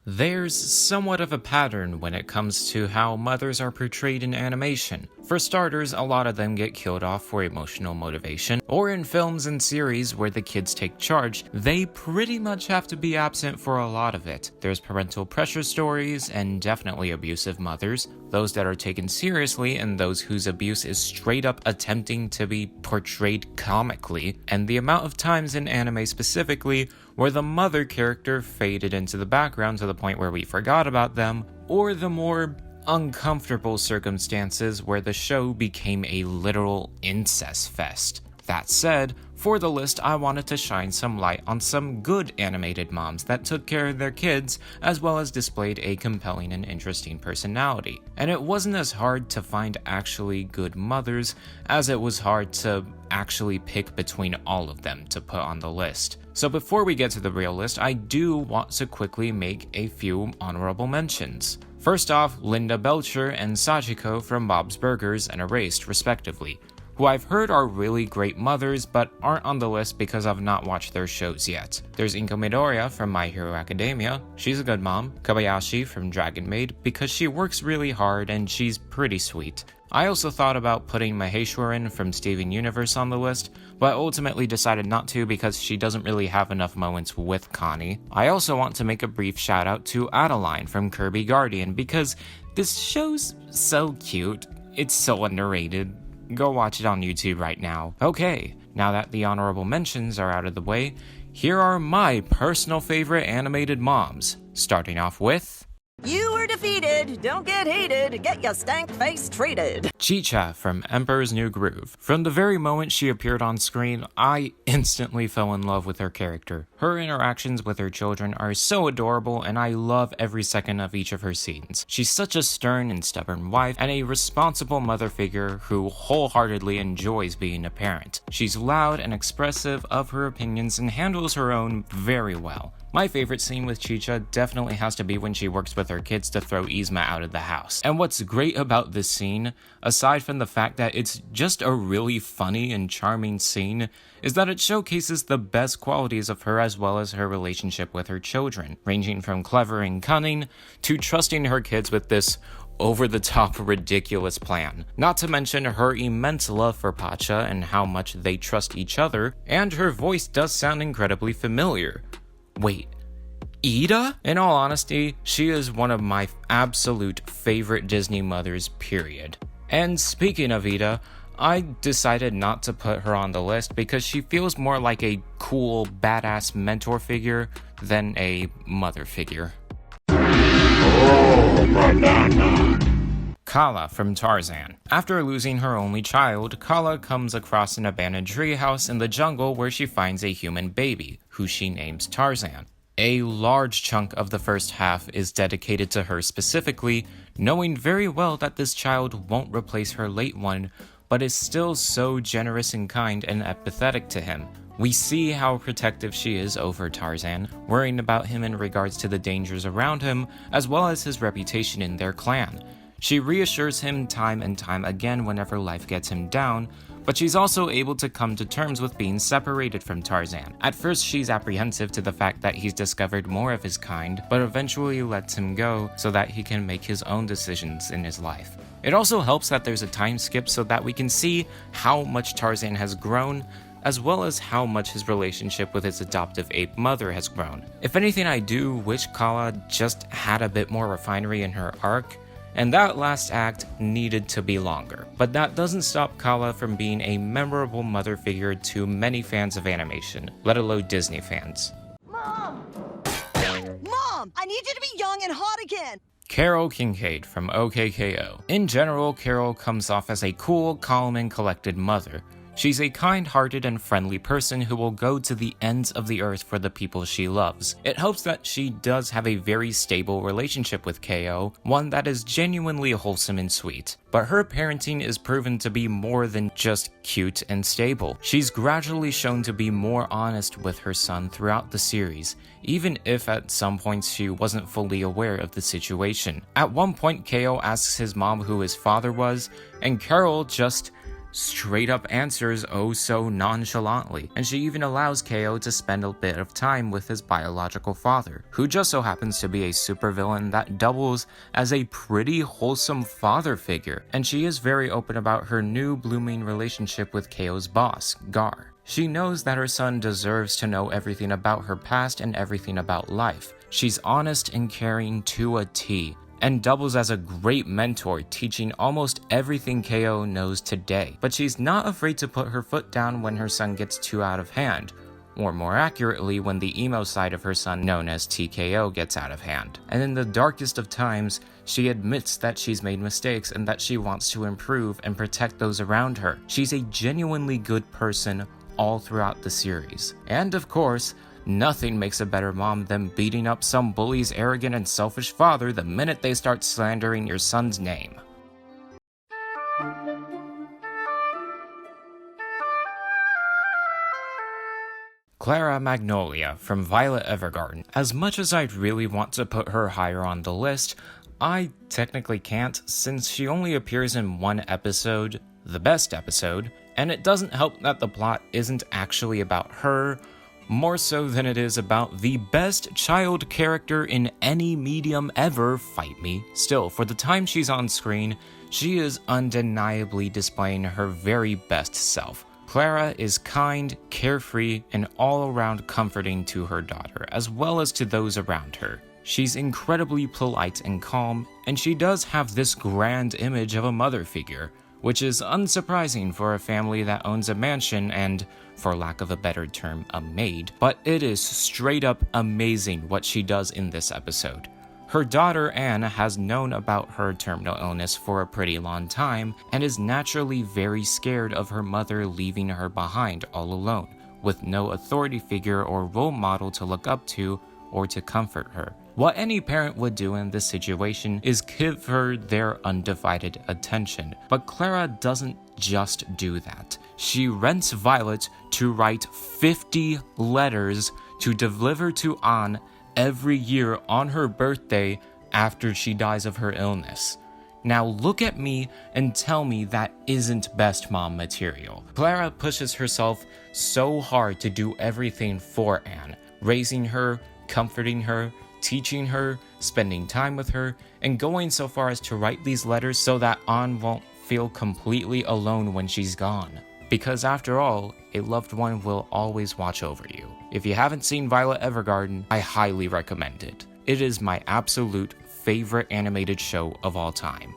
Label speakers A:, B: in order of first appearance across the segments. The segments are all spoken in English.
A: There's somewhat of a pattern when it comes to how mothers are portrayed in animation. For starters, a lot of them get killed off for emotional motivation, or in films and series where the kids take charge, they pretty much have to be absent for a lot of it. There's parental pressure stories, and definitely abusive mothers, those that are taken seriously and those whose abuse is straight up attempting to be portrayed comically, and the amount of times in anime specifically where the mother character faded into the background to the point where we forgot about them, or the more uncomfortable circumstances where the show became a literal incest fest. That said, for the list, I wanted to shine some light on some good animated moms that took care of their kids, as well as displayed a compelling and interesting personality. And it wasn't as hard to find actually good mothers as it was hard to actually pick between all of them to put on the list. So before we get to the real list, I do want to quickly make a few honorable mentions. First off, Linda Belcher and Sachiko from Bob's Burgers and Erased, respectively, who I've heard are really great mothers but aren't on the list because I've not watched their shows yet. There's Inko Midoriya from My Hero Academia, she's a good mom. Kobayashi from Dragon Maid because she works really hard and she's pretty sweet. I also thought about putting Maheshwaran from Steven Universe on the list, but ultimately decided not to because she doesn't really have enough moments with Connie. I also want to make a brief shout out to Adeline from Kirby Guardian because this show's so cute, it's so underrated. Go watch it on YouTube right now. Okay, now that the honorable mentions are out of the way, here are my personal favorite animated moms, starting off with...
B: You were defeated. Don't get hated. Get your stank face treated.
A: Chicha from Emperor's New Groove. From the very moment she appeared on screen, I instantly fell in love with her character. Her interactions with her children are so adorable and I love every second of each of her scenes. She's such a stern and stubborn wife and a responsible mother figure who wholeheartedly enjoys being a parent. She's loud and expressive of her opinions and handles her own very well. My favorite scene with Chicha definitely has to be when she works with her kids to throw Yzma out of the house. And what's great about this scene, aside from the fact that it's just a really funny and charming scene, is that it showcases the best qualities of her as well as her relationship with her children, ranging from clever and cunning to trusting her kids with this over-the-top ridiculous plan. Not to mention her immense love for Pacha and how much they trust each other, and her voice does sound incredibly familiar. Wait, Ida? In all honesty, she is one of my absolute favorite Disney mothers, period. And speaking of Ida, I decided not to put her on the list because she feels more like a cool, badass mentor figure than a mother figure. Oh, banana. Kala from Tarzan. After losing her only child, Kala comes across an abandoned treehouse in the jungle where she finds a human baby, who she names Tarzan. A large chunk of the first half is dedicated to her specifically, knowing very well that this child won't replace her late one, but is still so generous and kind and empathetic to him. We see how protective she is over Tarzan, worrying about him in regards to the dangers around him, as well as his reputation in their clan. She reassures him time and time again whenever life gets him down, but she's also able to come to terms with being separated from Tarzan. At first, she's apprehensive to the fact that he's discovered more of his kind, but eventually lets him go so that he can make his own decisions in his life. It also helps that there's a time skip so that we can see how much Tarzan has grown, as well as how much his relationship with his adoptive ape mother has grown. If anything, I do wish Kala just had a bit more refinery in her arc, and that last act needed to be longer. But that doesn't stop Kala from being a memorable mother figure to many fans of animation, let alone Disney fans.
B: Mom! Mom! I need you to be young and hot again!
A: Carol Kincaid from OKKO. In general, Carol comes off as a cool, calm, and collected mother. She's a kind-hearted and friendly person who will go to the ends of the earth for the people she loves. It helps that she does have a very stable relationship with KO, one that is genuinely wholesome and sweet. But her parenting is proven to be more than just cute and stable. She's gradually shown to be more honest with her son throughout the series, even if at some points she wasn't fully aware of the situation. At one point, KO asks his mom who his father was, and Carol just straight up answers oh so nonchalantly, and she even allows Ko to spend a bit of time with his biological father, who just so happens to be a supervillain that doubles as a pretty wholesome father figure, and she is very open about her new blooming relationship with Ko's boss, Gar. She knows that her son deserves to know everything about her past and everything about life. She's honest and caring to a T, and doubles as a great mentor, teaching almost everything Ko knows today. But she's not afraid to put her foot down when her son gets too out of hand, or more accurately, when the emo side of her son, known as TKO, gets out of hand. And in the darkest of times, she admits that she's made mistakes and that she wants to improve and protect those around her. She's a genuinely good person all throughout the series. And of course, nothing makes a better mom than beating up some bully's arrogant and selfish father the minute they start slandering your son's name. Clara Magnolia from Violet Evergarden. As much as I'd really want to put her higher on the list, I technically can't, since she only appears in one episode, the best episode, and it doesn't help that the plot isn't actually about her, more so than it is about the best child character in any medium ever, fight me. Still, for the time she's on screen, she is undeniably displaying her very best self. Clara is kind, carefree, and all-around comforting to her daughter, as well as to those around her. She's incredibly polite and calm, and she does have this grand image of a mother figure, which is unsurprising for a family that owns a mansion and, for lack of a better term, a maid, but it is straight up amazing what she does in this episode. Her daughter Anne has known about her terminal illness for a pretty long time and is naturally very scared of her mother leaving her behind all alone, with no authority figure or role model to look up to or to comfort her. What any parent would do in this situation is give her their undivided attention, but Clara doesn't just do that. She rents Violet to write 50 letters to deliver to Anne every year on her birthday after she dies of her illness. Now look at me and tell me that isn't best mom material. Clara pushes herself so hard to do everything for Anne, raising her, comforting her, teaching her, spending time with her, and going so far as to write these letters so that Anne won't feel completely alone when she's gone. Because after all, a loved one will always watch over you. If you haven't seen Violet Evergarden, I highly recommend it. It is my absolute favorite animated show of all time.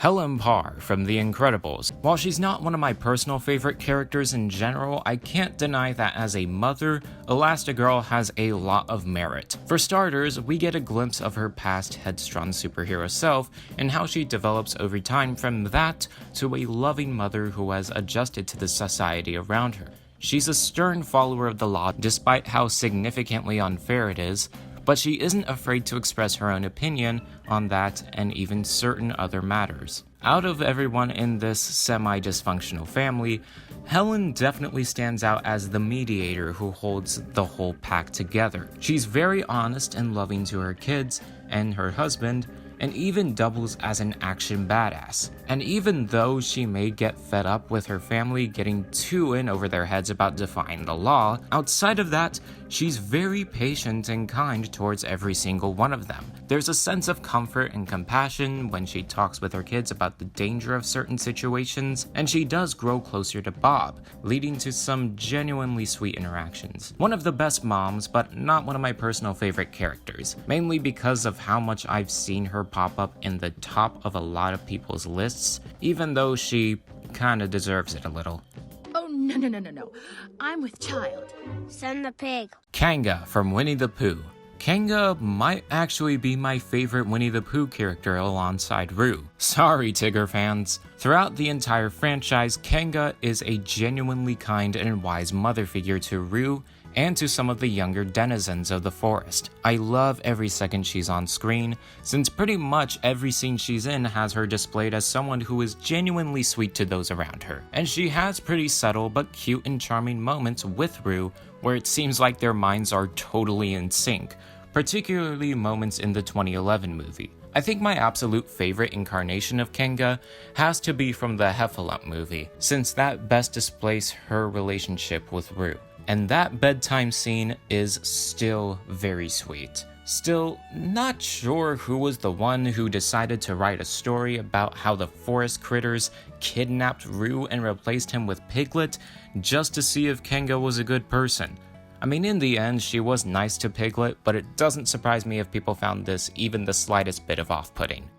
A: Helen Parr from The Incredibles. While she's not one of my personal favorite characters in general, I can't deny that as a mother, Elastigirl has a lot of merit. For starters, we get a glimpse of her past headstrong superhero self and how she develops over time from that to a loving mother who has adjusted to the society around her. She's a stern follower of the law despite how significantly unfair it is, but she isn't afraid to express her own opinion on that and even certain other matters. Out of everyone in this semi-dysfunctional family, Helen definitely stands out as the mediator who holds the whole pack together. She's very honest and loving to her kids and her husband, and even doubles as an action badass. And even though she may get fed up with her family getting too in over their heads about defying the law, outside of that, she's very patient and kind towards every single one of them. There's a sense of comfort and compassion when she talks with her kids about the danger of certain situations, and she does grow closer to Bob, leading to some genuinely sweet interactions. One of the best moms, but not one of my personal favorite characters, mainly because of how much I've seen her pop up in the top of a lot of people's lists, even though she kinda deserves it a little.
C: Oh, no. I'm with child.
D: Send the pig.
A: Kanga from Winnie the Pooh. Kanga might actually be my favorite Winnie the Pooh character alongside Roo. Sorry, Tigger fans. Throughout the entire franchise, Kanga is a genuinely kind and wise mother figure to Roo and to some of the younger denizens of the forest. I love every second she's on screen, since pretty much every scene she's in has her displayed as someone who is genuinely sweet to those around her. And she has pretty subtle but cute and charming moments with Roo where it seems like their minds are totally in sync, particularly moments in the 2011 movie. I think my absolute favorite incarnation of Kenga has to be from the Heffalump movie, since that best displays her relationship with Rue. And that bedtime scene is still very sweet. Still, not sure who was the one who decided to write a story about how the forest critters kidnapped Rue and replaced him with Piglet just to see if Kenga was a good person. I mean, in the end, she was nice to Piglet, but it doesn't surprise me if people found this even the slightest bit of off-putting.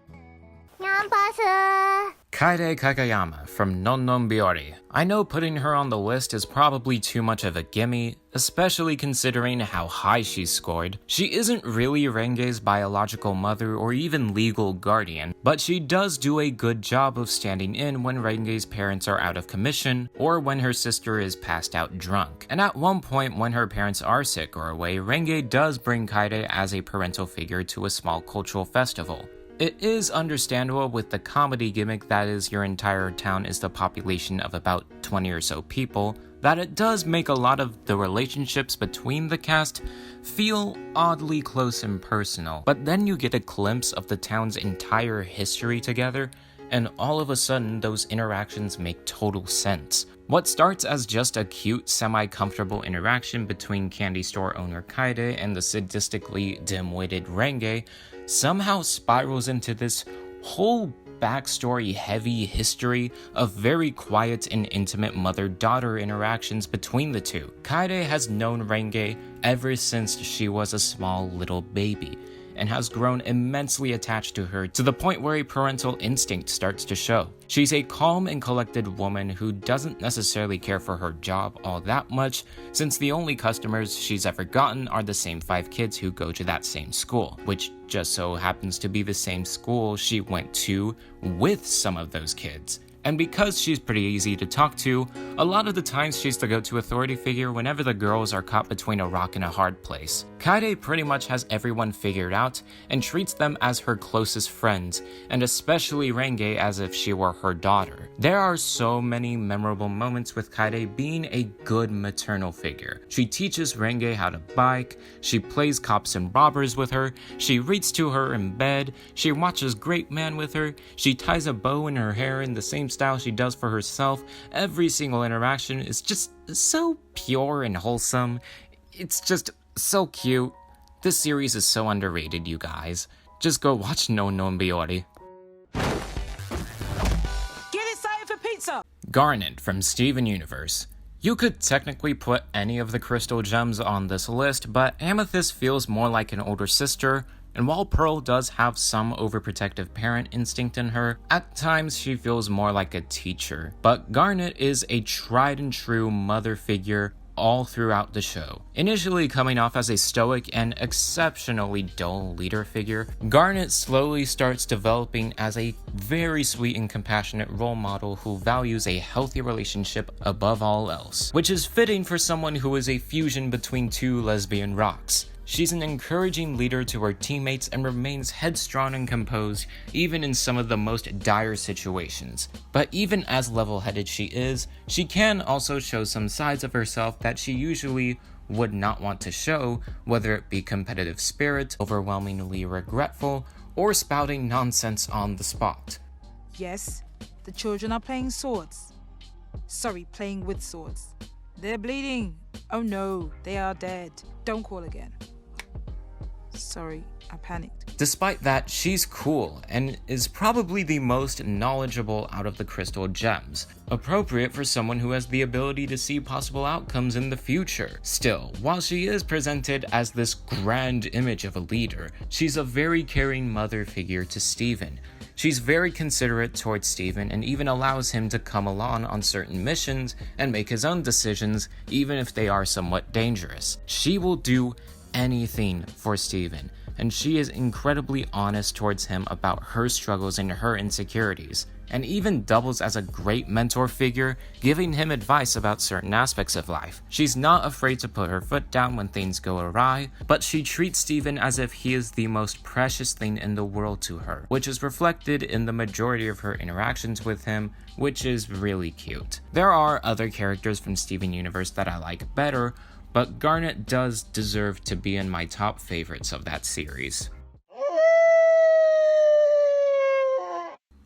A: Kaede Kagayama from Non Non Biyori. I know putting her on the list is probably too much of a gimme, especially considering how high she's scored. She isn't really Renge's biological mother or even legal guardian, but she does do a good job of standing in when Renge's parents are out of commission or when her sister is passed out drunk. And at one point when her parents are sick or away, Renge does bring Kaede as a parental figure to a small cultural festival. It is understandable with the comedy gimmick that is your entire town is the population of about 20 or so people, that it does make a lot of the relationships between the cast feel oddly close and personal. But then you get a glimpse of the town's entire history together, and all of a sudden those interactions make total sense. What starts as just a cute, semi-comfortable interaction between candy store owner Kaede and the sadistically dim-witted Renge somehow spirals into this whole backstory heavy history of very quiet and intimate mother-daughter interactions between the two. Kaede has known Renge ever since she was a small little baby, and has grown immensely attached to her to the point where a parental instinct starts to show. She's a calm and collected woman who doesn't necessarily care for her job all that much, since the only customers she's ever gotten are the same 5 kids who go to that same school, which just so happens to be the same school she went to with some of those kids. And because she's pretty easy to talk to, a lot of the times she's the go-to authority figure whenever the girls are caught between a rock and a hard place. Kaede pretty much has everyone figured out and treats them as her closest friends, and especially Renge as if she were her daughter. There are so many memorable moments with Kaede being a good maternal figure. She teaches Renge how to bike, she plays cops and robbers with her, she reads to her in bed, she watches Great Man with her, she ties a bow in her hair in the same style she does for herself. Every single interaction is just so pure and wholesome. It's just so cute. This series is so underrated, you guys. Just go watch Non Non Biyori.
D: Get excited for pizza!
A: Garnet from Steven Universe. You could technically put any of the crystal gems on this list, but Amethyst feels more like an older sister, and while Pearl does have some overprotective parent instinct in her, at times she feels more like a teacher. But Garnet is a tried and true mother figure all throughout the show. Initially coming off as a stoic and exceptionally dull leader figure, Garnet slowly starts developing as a very sweet and compassionate role model who values a healthy relationship above all else, which is fitting for someone who is a fusion between 2 lesbian rocks. She's an encouraging leader to her teammates and remains headstrong and composed even in some of the most dire situations. But even as level-headed she is, she can also show some sides of herself that she usually would not want to show, whether it be competitive spirit, overwhelmingly regretful, or spouting nonsense on the spot.
D: Yes, the children are playing swords. Sorry, playing with swords. They're bleeding. Oh no, they are dead. Don't call again. Sorry, I panicked.
A: Despite that, she's cool and is probably the most knowledgeable out of the crystal gems, appropriate for someone who has the ability to see possible outcomes in the future. Still, while she is presented as this grand image of a leader, she's a very caring mother figure to Steven. She's very considerate towards Steven and even allows him to come along on certain missions and make his own decisions, even if they are somewhat dangerous. She will do anything for Steven, and she is incredibly honest towards him about her struggles and her insecurities, and even doubles as a great mentor figure, giving him advice about certain aspects of life. She's not afraid to put her foot down when things go awry, but she treats Steven as if he is the most precious thing in the world to her, which is reflected in the majority of her interactions with him, which is really cute. There are other characters from Steven Universe that I like better, but Garnet does deserve to be in my top favorites of that series.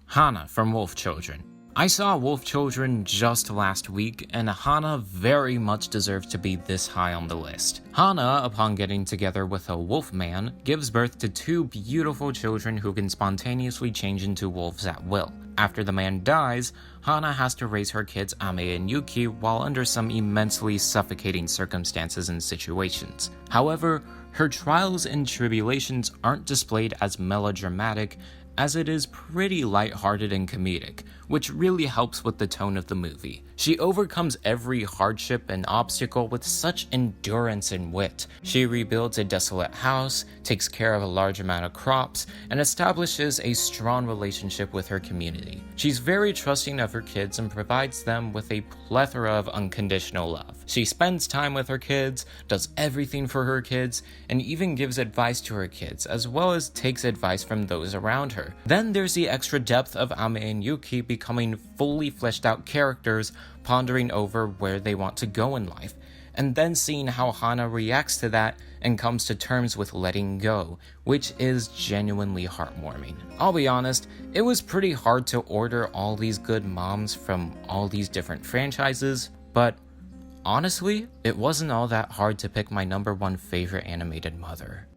A: Hana from Wolf Children. I saw Wolf Children just last week, and Hana very much deserves to be this high on the list. Hana, upon getting together with a wolf man, gives birth to 2 beautiful children who can spontaneously change into wolves at will. After the man dies, Hana has to raise her kids Ame and Yuki while under some immensely suffocating circumstances and situations. However, her trials and tribulations aren't displayed as melodramatic, as it is pretty lighthearted and comedic, which really helps with the tone of the movie. She overcomes every hardship and obstacle with such endurance and wit. She rebuilds a desolate house, takes care of a large amount of crops, and establishes a strong relationship with her community. She's very trusting of her kids and provides them with a plethora of unconditional love. She spends time with her kids, does everything for her kids, and even gives advice to her kids, as well as takes advice from those around her. Then there's the extra depth of Ame and Yuki becoming fully fleshed out characters, pondering over where they want to go in life, and then seeing how Hana reacts to that and comes to terms with letting go, which is genuinely heartwarming. I'll be honest, it was pretty hard to order all these good moms from all these different franchises, but honestly, it wasn't all that hard to pick my #1 favorite animated mother.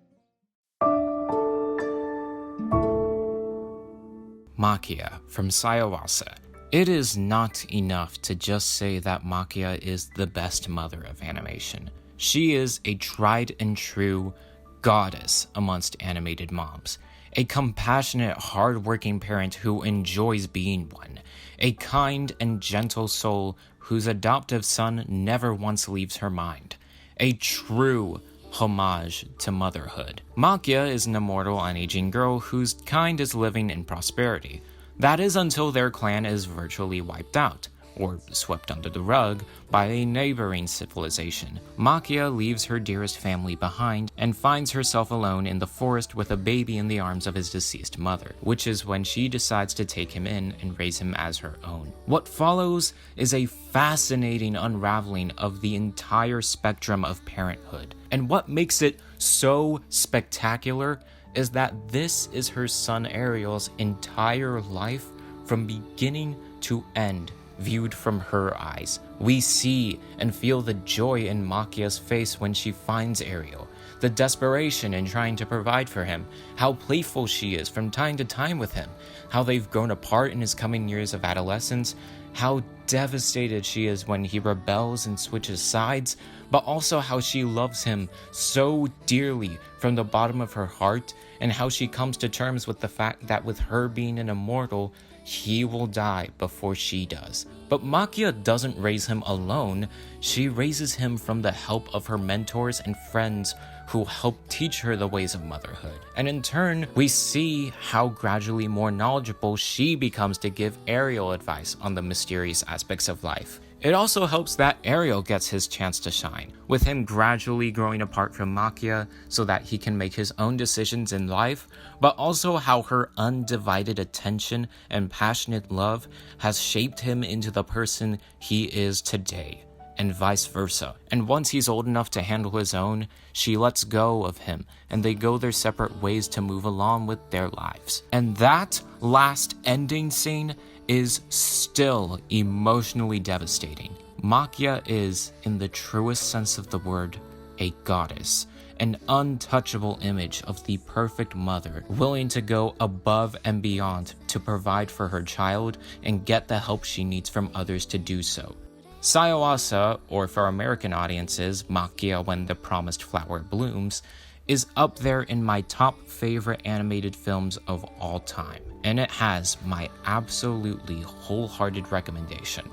A: Makia from Sayawasa. It is not enough to just say that Makia is the best mother of animation. She is a tried and true goddess amongst animated moms, a compassionate, hard-working parent who enjoys being one, a kind and gentle soul whose adoptive son never once leaves her mind, a true homage to motherhood. Makia is an immortal, unaging girl whose kind is living in prosperity. That is until their clan is virtually wiped out, or swept under the rug, by a neighboring civilization. Makia leaves her dearest family behind and finds herself alone in the forest with a baby in the arms of his deceased mother, which is when she decides to take him in and raise him as her own. What follows is a fascinating unraveling of the entire spectrum of parenthood. And what makes it so spectacular is that this is her son Ariel's entire life from beginning to end, viewed from her eyes. We see and feel the joy in Makia's face when she finds Ariel, the desperation in trying to provide for him, how playful she is from time to time with him, how they've grown apart in his coming years of adolescence, how devastated she is when he rebels and switches sides, but also how she loves him so dearly from the bottom of her heart, and how she comes to terms with the fact that with her being an immortal, he will die before she does. But Makia doesn't raise him alone, she raises him from the help of her mentors and friends who help teach her the ways of motherhood. And in turn, we see how gradually more knowledgeable she becomes to give Ariel advice on the mysterious aspects of life. It also helps that Ariel gets his chance to shine, with him gradually growing apart from Makia so that he can make his own decisions in life, but also how her undivided attention and passionate love has shaped him into the person he is today, and vice versa. And once he's old enough to handle his own, she lets go of him, and they go their separate ways to move along with their lives. And that last ending scene is still emotionally devastating. Makia is, in the truest sense of the word, a goddess, an untouchable image of the perfect mother, willing to go above and beyond to provide for her child and get the help she needs from others to do so. Sayawasa, or for American audiences, Makia When the Promised Flower Blooms, is up there in my top favorite animated films of all time, and it has my absolutely wholehearted recommendation.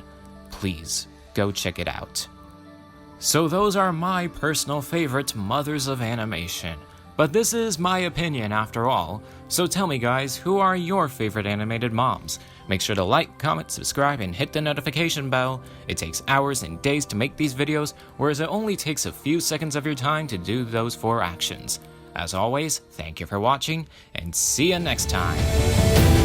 A: Please go check it out. So those are my personal favorite mothers of animation. But this is my opinion after all, so tell me guys, who are your favorite animated moms? Make sure to like, comment, subscribe, and hit the notification bell. It takes hours and days to make these videos, whereas it only takes a few seconds of your time to do those 4 actions. As always, thank you for watching, and see you next time.